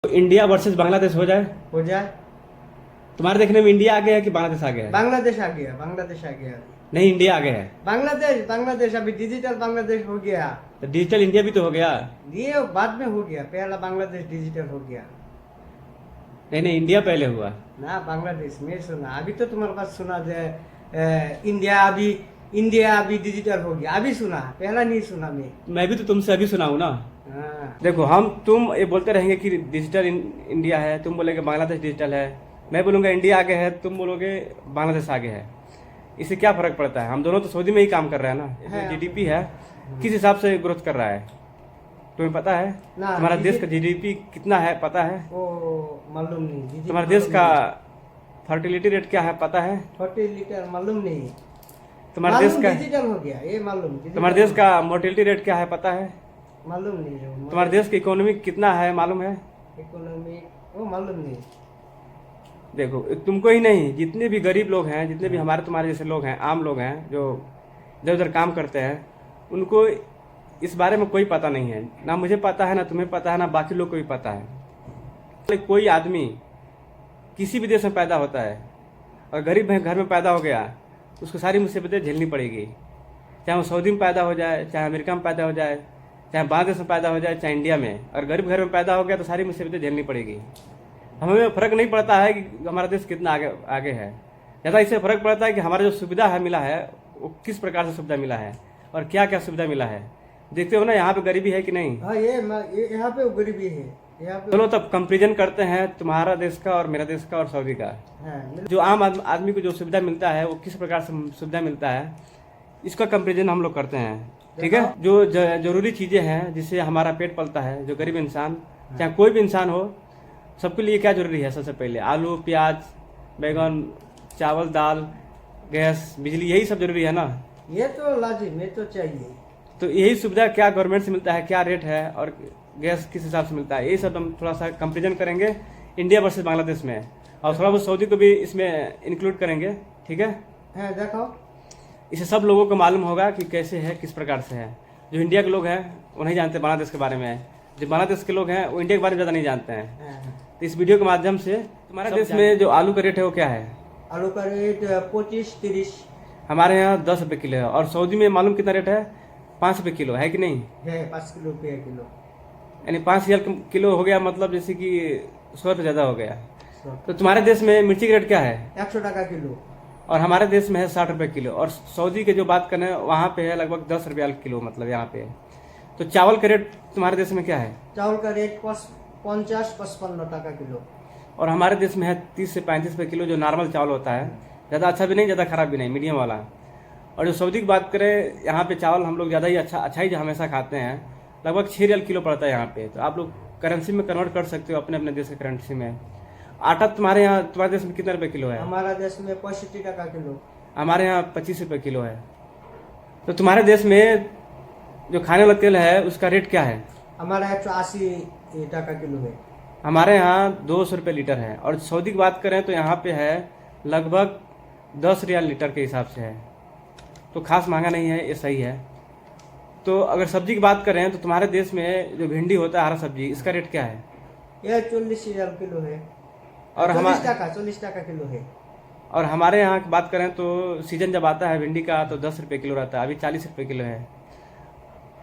तो India versus Bangladesh हो जाए। हो जाए। तुम्हारे देखने में इंडिया आगे है कि बांग्लादेश आगे है? बांग्लादेश आ गया, बांग्लादेश आ गया। नहीं, इंडिया आगे है। बांग्लादेश, बांग्लादेश अभी डिजिटल बांग्लादेश हो गया। तो डिजिटल इंडिया भी तो हो गया। ये बाद में हो गया, पहला बांग्लादेश डिजिटल हो गया नहीं नहीं, इंडिया पहले हुआ। ना। बांग्लादेश में सुना, अभी तो तुम्हारे पास सुना इंडिया अभी डिजिटल हो गया, अभी सुना, पहला नहीं सुना मैं भी तो तुमसे अभी सुना हूँ ना। हाँ। देखो, तुम ये बोलते रहेंगे कि डिजिटल इंडिया है, तुम बोलोगे बांग्लादेश डिजिटल है, मैं बोलूँगा इंडिया आगे है, तुम बोलोगे बांग्लादेश आगे है। इससे क्या फर्क पड़ता है? हम दोनों तो सऊदी में ही काम कर रहे हैं ना। जीडीपी है, किस हिसाब से ग्रोथ कर रहा है तुम्हें पता है? तुम्हारा देश का जीडीपी कितना है पता है? वो मालूम नहीं। तुम्हारे देश का फर्टिलिटी रेट क्या है पता है? 40 लीटर मालूम नहीं। तुम्हारे देश का डिजिटल हो गया, ये मालूम। तुम्हारे देश का मोर्टेलिटी रेट क्या है पता है? मालूम नहीं। तुम्हारे देश की इकोनॉमी कितना है मालूम है? इकोनॉमी वो मालूम नहीं। देखो, तुमको ही नहीं, जितने भी गरीब लोग हैं, जितने भी हमारे तुम्हारे जैसे लोग हैं, आम लोग हैं जो इधर उधर काम करते हैं, उनको इस बारे में कोई पता नहीं है। ना मुझे पता है, ना तुम्हें पता है, ना बाकी लोग को भी पता है। कोई आदमी किसी भी देश में पैदा होता है और गरीब घर में पैदा हो गया, उसको सारी मुसीबतें झेलनी पड़ेगी। चाहे वो सऊदी में पैदा हो जाए, चाहे अमेरिका में पैदा हो जाए, चाहे बांग्लादेश में पैदा हो जाए, चाहे इंडिया में। और गरीब घर में पैदा हो गया तो सारी मुसीबतें झेलनी पड़ेगी। हमें फ़र्क नहीं पड़ता है कि हमारा देश कितना आगे है। ज़्यादा इससे फ़र्क पड़ता है कि हमारा जो सुविधा है मिला है, वो किस प्रकार से सुविधा मिला है और क्या क्या सुविधा मिला है। देखते हो ना, यहाँ पे गरीबी है कि नहीं? हाँ, ये यहाँ पे गरीबी है यहाँ पे। चलो तब कंपेरिजन करते हैं तुम्हारा देश का और मेरा देश का और सऊदी का। हाँ, जो आम आदमी को जो सुविधा मिलता है वो किस प्रकार से सुविधा मिलता है, इसका कंपेरिजन हम लोग करते हैं। ठीक है? जो जरूरी चीज़ें हैं जिससे हमारा पेट पलता है, जो गरीब इंसान, चाहे कोई भी इंसान हो, सबके लिए क्या जरूरी है? सबसे पहले आलू, प्याज, बैगन, चावल, दाल, गैस, बिजली, यही सब जरूरी है ना। ये तो लाजिम, ये तो चाहिए। तो यही सुविधा क्या गवर्नमेंट से मिलता है, क्या रेट है और गैस किस हिसाब से मिलता है, यही सब हम थोड़ा सा कंपेरिजन करेंगे इंडिया वर्सेस बांग्लादेश में। और थोड़ा बहुत सऊदी को भी इसमें इंक्लूड करेंगे। ठीक है? हाँ, देखो, इससे सब लोगों को मालूम होगा कि कैसे है, किस प्रकार से है। जो इंडिया के लोग हैं वो नहीं जानते बांग्लादेश के बारे में, जो बांग्लादेश के लोग हैं वो इंडिया के बारे में ज़्यादा नहीं जानते हैं। तो इस वीडियो के माध्यम से तुम्हारे देश में जो आलू का रेट है वो क्या है? आलू का रेट 25-30 हमारे यहाँ 10 रुपये किलो है। और सऊदी में मालूम कितना रेट है? 5 रुपये किलो है कि नहीं? है। 5 रुपये किलो, यानी 5,000 किलो हो गया, मतलब जैसे कि 100 रुपये ज़्यादा हो गया। तो तुम्हारे देश में मिर्ची का रेट क्या है? 100 टका किलो। और हमारे देश में है 60 रुपये किलो। और सऊदी के जो बात करें वहाँ पे है लगभग 10 रुपये किलो, मतलब यहाँ पे। तो चावल का रेट तुम्हारे देश में क्या है? चावल का रेट 50-55 टका किलो। और हमारे देश में है 30 से 35 रुपये किलो, जो नॉर्मल चावल होता है, ज़्यादा अच्छा भी नहीं, ज़्यादा खराब भी नहीं, मीडियम वाला। और जो सऊदी की बात करें, यहाँ पे चावल हम लोग ज़्यादा ही अच्छा ही हमेशा खाते हैं। लगभग 6 रियाल किलो पड़ता है यहाँ पे। तो आप लोग करेंसी में कन्वर्ट कर सकते हो अपने अपने देश की करेंसी में। आटा तुम्हारे देश में कितना रुपये किलो है? हमारा देश में 65 टका किलो। हमारे यहाँ 25 रुपये किलो है। तो तुम्हारे देश में जो खाने वाला तेल है उसका रेट क्या है? हमारा 180 टका किलो है। हमारे यहाँ 200 रुपये लीटर है। और सऊदी की बात करें तो यहाँ पे है लगभग 10 रियाल लीटर के हिसाब से है। तो खास महंगा नहीं है, ये सही है। तो अगर सब्जी की बात करें तो तुम्हारे देश में जो भिंडी होता है, हरा सब्जी, इसका रेट क्या है? यह 40 रियाल किलो है। और 40 टका किलो है। और हमारे यहाँ की बात करें तो सीजन जब आता है भिंडी का तो 10 रुपये किलो रहता है, अभी 40 रुपये किलो है।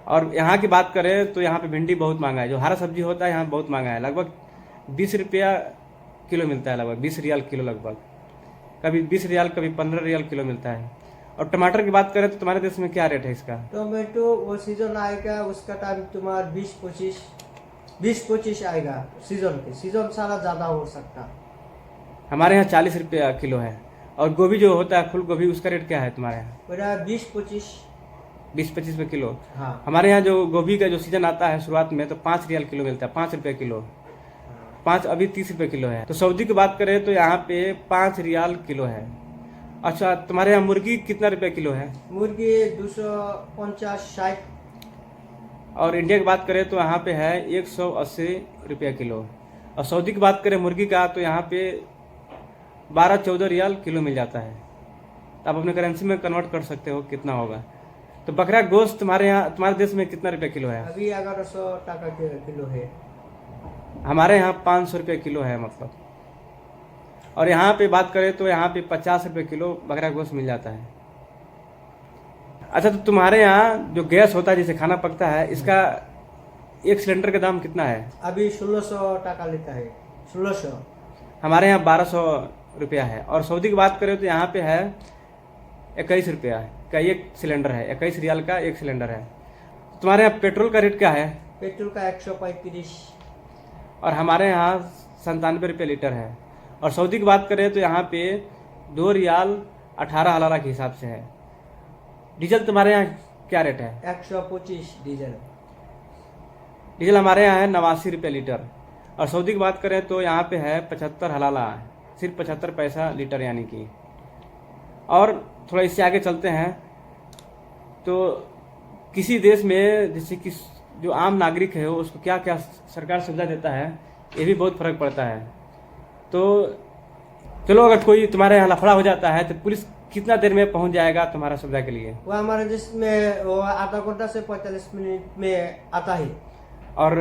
और यहाँ की बात करें तो यहाँ पे भिंडी बहुत महंगा है। जो हरा सब्जी होता है यहाँ बहुत महंगा है, लगभग 20 रुपया किलो मिलता है, लगभग 20 रियाल किलो, लगभग कभी 20 रियाल, कभी 15 रियाल किलो मिलता है। और टमाटर की बात करें तो तुम्हारे देश में क्या रेट है इसका? टोमेटो वो सीजन आएगा, उसका टाइम तुम्हारा 20-25 आएगा। सीजन सारा ज़्यादा हो सकता। हमारे यहाँ 40 रुपया किलो है। और गोभी जो होता है, फूल गोभी, उसका रेट क्या है तुम्हारे यहाँ? मेरा 20-25 रुपये किलो। हाँ। हमारे यहाँ जो गोभी का जो सीजन आता है शुरुआत में तो 5 रियाल किलो मिलता है, 5 रुपये किलो। 5 अभी 30 रुपये किलो है। तो सऊदी की बात करें तो यहाँ पे 5 रियाल किलो है। अच्छा, तुम्हारे यहाँ मुर्गी कितना रुपये किलो है? मुर्गी 250-60। और इंडिया की बात करें तो यहाँ पे है 180 रुपया किलो। और सऊदी की बात करें मुर्गी का तो यहाँ पे 12-14 रियाल किलो मिल जाता है। तो आप अपने करेंसी में कन्वर्ट कर सकते हो कितना होगा। तो बकरा गोश्त तुम्हारे देश में कितना रुपया किलो है? अभी 1100 टका किलो है। हमारे यहाँ 500 रुपये किलो है मतलब। और यहाँ पे बात करें तो यहाँ पे 50 रुपये किलो बकरा गोश्त मिल जाता है। अच्छा, तो तुम्हारे यहाँ जो गैस होता है जिसे खाना पकता है, इसका एक सिलेंडर का दाम कितना है? अभी 1600 टका लेता है, 1600। हमारे यहाँ 1200 रुपया है। और सऊदी की बात करें तो यहाँ पे है 21 रुपया का एक सिलेंडर है, 21 रियाल का एक सिलेंडर है। तुम्हारे यहाँ पेट्रोल का रेट क्या है? पेट्रोल का 135। और हमारे यहाँ 97 रुपये लीटर है। और सऊदी की बात करें तो यहाँ पे 2 रियाल 18 हलाला के हिसाब से है। डीजल तुम्हारे यहाँ क्या रेट है? 125 डीजल। डीजल हमारे यहाँ है 89 रुपये लीटर। और सऊदी की बात करें तो यहाँ पे है 75 हलाला, सिर्फ 75 पैसा लीटर यानी कि। और थोड़ा इससे आगे चलते हैं तो किसी देश में जैसे कि जो आम नागरिक है उसको क्या क्या सरकार सुविधा देता है, ये भी बहुत फर्क पड़ता है। तो चलो, अगर कोई तुम्हारे यहाँ लफड़ा हो जाता है तो पुलिस कितना देर में पहुंच जाएगा तुम्हारा सुविधा के लिए? वो हमारे देश में वो आधा घंटा से 45 मिनट में आता है। और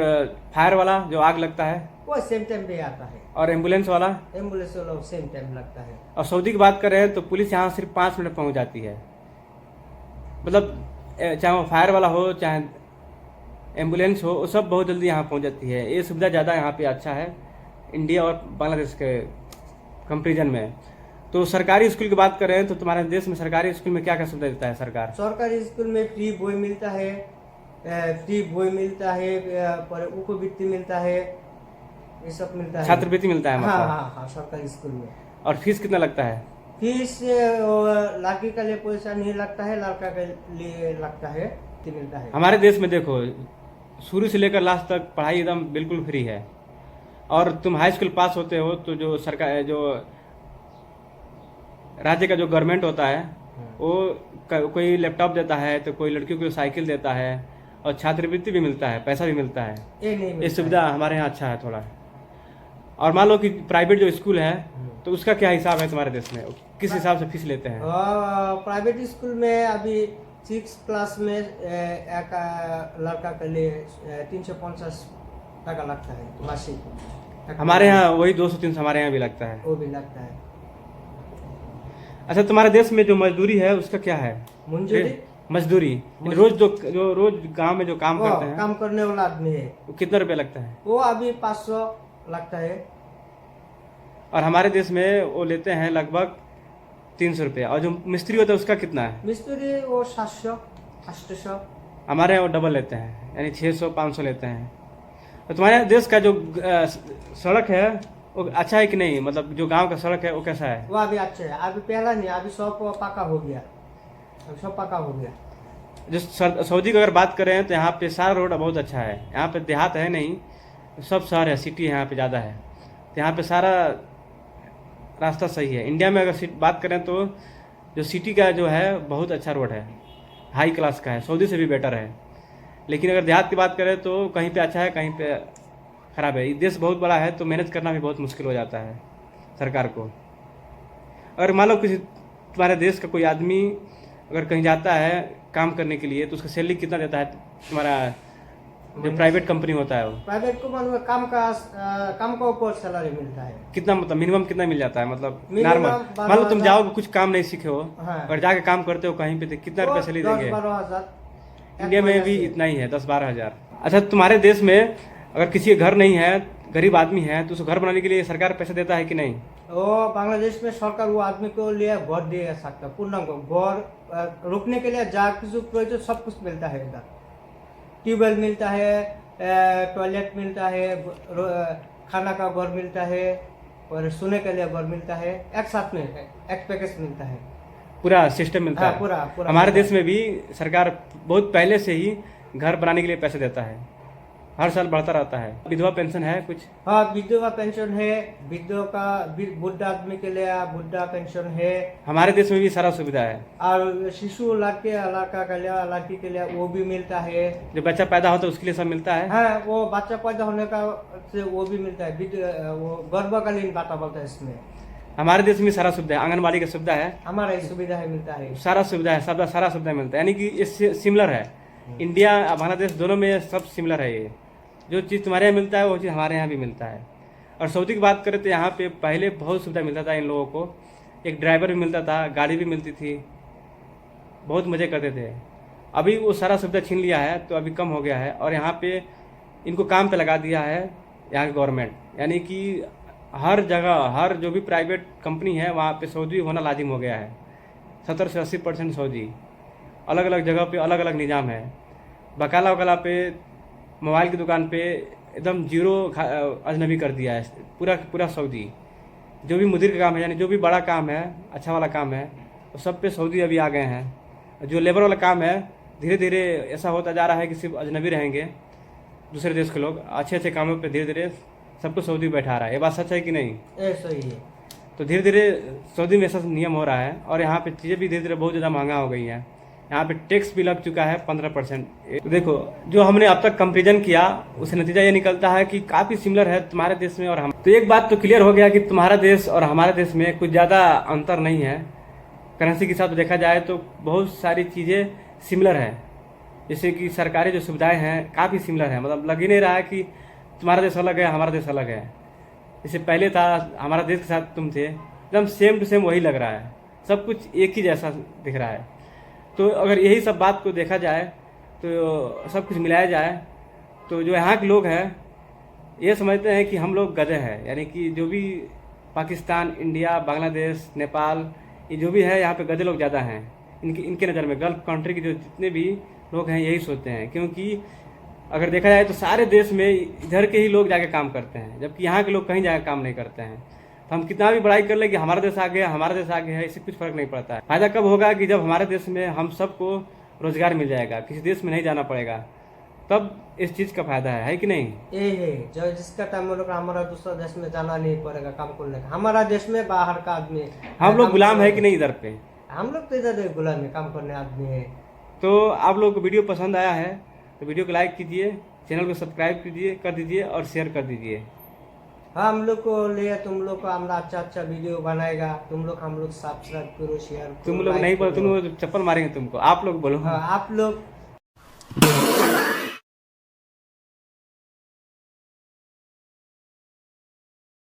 फायर वाला जो आग लगता है वो सेम टाइम पे आता है। और एम्बुलेंस वाला? एम्बुलेंस वाला सेम टाइम लगता है। और सऊदी की बात करें तो पुलिस यहाँ सिर्फ 5 मिनट पहुँच जाती है। मतलब चाहे वो फायर वाला हो चाहे एम्बुलेंस हो, वो सब बहुत जल्दी यहाँ पहुँच जाती है। ये सुविधा ज़्यादा यहाँ पे अच्छा है इंडिया और बांग्लादेश के कंपेरिजन में। तो सरकारी स्कूल की बात करें तो तुम्हारे देश में सरकारी स्कूल में क्या क्या सुविधा देता है सरकार? सरकारी स्कूल में फ्री बोई मिलता है, पर उपवृत्ति मिलता है, ये सब मिलता है। छात्रवृत्ति मिलता है हाँ मतलब? हाँ, सरकारी स्कूल में। और फीस कितना लगता है? फीस लड़की के लिए पैसा नहीं लगता है, लड़का के लिए लगता है, तो मिलता है। हमारे देश में देखो, शुरू से लेकर लास्ट तक पढ़ाई एकदम बिल्कुल फ्री है। और तुम हाई स्कूल पास होते हो तो जो सरकार, जो राज्य का जो गवर्नमेंट होता है वो कोई लैपटॉप देता है, तो कोई लड़कियों को साइकिल देता है, और छात्रवृत्ति भी मिलता है, पैसा भी मिलता है। ये नहीं ये सुविधा हमारे यहाँ अच्छा है थोड़ा। और मान लो कि प्राइवेट जो स्कूल है तो उसका क्या हिसाब है तुम्हारे देश में? किस हिसाब से फीस लेते हैं? प्राइवेट स्कूल में अभी 6 क्लास में एक लड़का के लिए 350 टका लगता है मासिक। हमारे यहाँ वही 200-300 हमारे यहाँ भी लगता है। वो भी लगता है। अच्छा, तुम्हारे देश में जो मजदूरी है उसका क्या है? मजदूरी रोज जो रोज गांव में जो काम करते हैं, काम करने वाला आदमी है, वो कितना रुपया लगता है? वो अभी 500 लगता है। और हमारे देश में वो लेते हैं लगभग 300 रुपया। और जो मिस्त्री होता है उसका कितना है? मिस्त्री वो 700 800। हमारे यहाँ वो डबल लेते हैं, यानी 600-500 लेते हैं। तो तुम्हारे देश का जो सड़क है वो अच्छा है कि नहीं? मतलब जो गांव का सड़क है वो कैसा है? वो अभी अच्छा है, अभी पहला नहीं, अभी सब पक्का हो गया, अब सब पक्का हो गया। जो सऊदी की अगर बात करें तो यहाँ पे सारा रोड बहुत अच्छा है। यहाँ पे देहात है नहीं, सब शहर है, सिटी यहाँ पे ज़्यादा है, तो यहाँ पे सारा रास्ता सही है। इंडिया में अगर बात करें तो जो सिटी का जो है बहुत अच्छा रोड है, हाई क्लास का है, सऊदी से भी बेटर है। लेकिन अगर देहात की बात करें तो कहीं पे अच्छा है, कहीं पे ख़राब है। ये देश बहुत बड़ा है तो मैनेज करना भी बहुत मुश्किल हो जाता है सरकार को। अगर मान लो किसी तुम्हारे देश का कोई आदमी अगर कहीं जाता है काम करने के लिए तो उसका सैलरी कितना देता है तुम्हारा जो प्राइवेट कंपनी होता है? वो प्राइवेट कंपनी में काम का ऊपर सैलरी मिलता है। कितना, मतलब मिनिमम कितना मिल जाता है? मतलब मिनिमम नॉर्मल मान लो तुम जाओगे, कुछ काम नहीं सीखे हो हाँ। और जाके काम करते हो कहीं पे, तो कितना रुपया सैलरी देंगे? 10-12 हजार। इंडिया में भी इतना ही है, 10-12 हज़ार। अच्छा, तुम्हारे देश में अगर किसी का घर नहीं है, गरीब आदमी है, तो उसको घर बनाने के लिए सरकार पैसा देता है कि नहीं? वो बांग्लादेश में सरकार वो आदमी को लिए घर दे सकता है, पूर्णांग घर रुकने के लिए जा कुछ सब कुछ मिलता है इधर। ट्यूबवेल मिलता है, टॉयलेट मिलता है, खाना का घर मिलता है, और सोने के लिए घर मिलता है, एक साथ में एक पैकेज मिलता है, पूरा सिस्टम मिलता है। पूरा हमारे देश में भी सरकार बहुत पहले से ही घर बनाने के लिए पैसे देता है, हर साल बढ़ता रहता है। विधवा पेंशन है कुछ? हाँ, विधवा पेंशन है, विधवा का बुढ़ा आदमी के लिए बुढ़ा पेंशन है। हमारे देश में भी सारा सुविधा है। और शिशु लड़का के लिए, लड़की के लिए वो भी मिलता है। जो बच्चा पैदा होता है उसके लिए सब मिलता है। हाँ, वो बच्चा पैदा होने का से वो भी मिलता है, वो गर्भकालीन बाता बोलता है इसमें। हमारे देश में सारा सुविधा है, आंगनबाड़ी का सुविधा है, हमारा सुविधा है, मिलता है, सारा सुविधा है, सारा सुविधा मिलता है। यानी कि इससे सिमिलर है, इंडिया बांग्लादेश दोनों में सब सिमिलर है ये। जो चीज़ तुम्हारे यहाँ मिलता है वो चीज़ हमारे यहाँ भी मिलता है। और सऊदी की बात करें तो यहाँ पे पहले बहुत सुविधा मिलता था इन लोगों को, एक ड्राइवर भी मिलता था, गाड़ी भी मिलती थी, बहुत मज़े करते थे। अभी वो सारा सुविधा छीन लिया है तो अभी कम हो गया है, और यहाँ पे इनको काम पे लगा दिया है यहाँ की गवर्नमेंट, यानी कि हर जगह हर जो भी प्राइवेट कंपनी है वहाँ पे सऊदी होना लाजिम हो गया है। 70 से 80% सऊदी, अलग अलग जगह पे अलग अलग निज़ाम है। बकाला वकाला पे, मोबाइल की दुकान पे एकदम जीरो अजनबी कर दिया है, पूरा पूरा सऊदी। जो भी मुदीर का काम है, यानी जो भी बड़ा काम है, अच्छा वाला काम है, वो सब पे सऊदी अभी आ गए हैं। जो लेबर वाला काम है धीरे धीरे ऐसा होता जा रहा है कि सिर्फ अजनबी रहेंगे, दूसरे देश के लोग अच्छे अच्छे कामों पे धीरे धीरे सबको सऊदी बैठा रहा है। ये बात सच है कि नहीं? ऐसा ही है। तो धीरे धीरे सऊदी में ऐसा नियम हो रहा है, और यहाँ पे चीज़ें भी धीरे धीरे बहुत ज़्यादा महंगा हो गई हैं। यहाँ पे टैक्स भी लग चुका है 15%। तो देखो, जो हमने अब तक कंपेरिजन किया उससे नतीजा ये निकलता है कि काफ़ी सिमिलर है तुम्हारे देश में और हम। तो एक बात तो क्लियर हो गया कि तुम्हारा देश और हमारे देश में कुछ ज़्यादा अंतर नहीं है। करेंसी के साथ देखा जाए तो बहुत सारी चीज़ें सिमिलर है, जैसे कि सरकारी जो सुविधाएं हैं काफ़ी सिमिलर है। मतलब लग ही नहीं रहा है कि तुम्हारा देश अलग है हमारा देश अलग है। जैसे पहले था हमारा देश के साथ तुम थे, एकदम सेम टू सेम वही लग रहा है, सब कुछ एक ही जैसा दिख रहा है। तो अगर यही सब बात को देखा जाए तो सब कुछ मिलाया जाए तो जो यहाँ के लोग हैं ये समझते हैं कि हम लोग गधे हैं, यानी कि जो भी पाकिस्तान, इंडिया, बांग्लादेश, नेपाल, ये जो भी है यहाँ पे गधे लोग ज़्यादा हैं। इनके नज़र में गल्फ कंट्री के जो जितने भी लोग हैं यही सोचते हैं, क्योंकि अगर देखा जाए तो सारे देश में इधर के ही लोग जाके काम करते हैं, जबकि यहाँ के लोग कहीं जाकर काम नहीं करते हैं। तो हम कितना भी बड़ाई कर ले कि हमारा देश आगे है हमारा देश आगे है, इससे कुछ फर्क नहीं पड़ता है। फायदा कब होगा कि जब हमारे देश में हम सबको रोजगार मिल जाएगा, किसी देश में नहीं जाना पड़ेगा, तब इस चीज़ का फायदा है कि नहीं? ये है जो जिसका टाइम हम लोग हमारा दूसरा देश में जाना नहीं पड़ेगा काम करने का। हमारा देश में बाहर का आदमी, हम लोग गुलाम है कि नहीं इधर पे? हम लोग तो इधर गुलाम में काम करने आदमी है। तो आप लोग को वीडियो पसंद आया है तो वीडियो को लाइक कीजिए, चैनल को सब्सक्राइब कीजिए कर दीजिए और शेयर कर दीजिए। हाँ, हम लोग को लिए तुम लोग को हमारा अच्छा अच्छा वीडियो बनाएगा, तुम लोग हम लोग सब्सक्राइब करो, शेयर करो। तुम लोग नहीं बोलो, तुम चप्पल मारेंगे तुमको। आप लोग बोलो। हाँ, आप लोग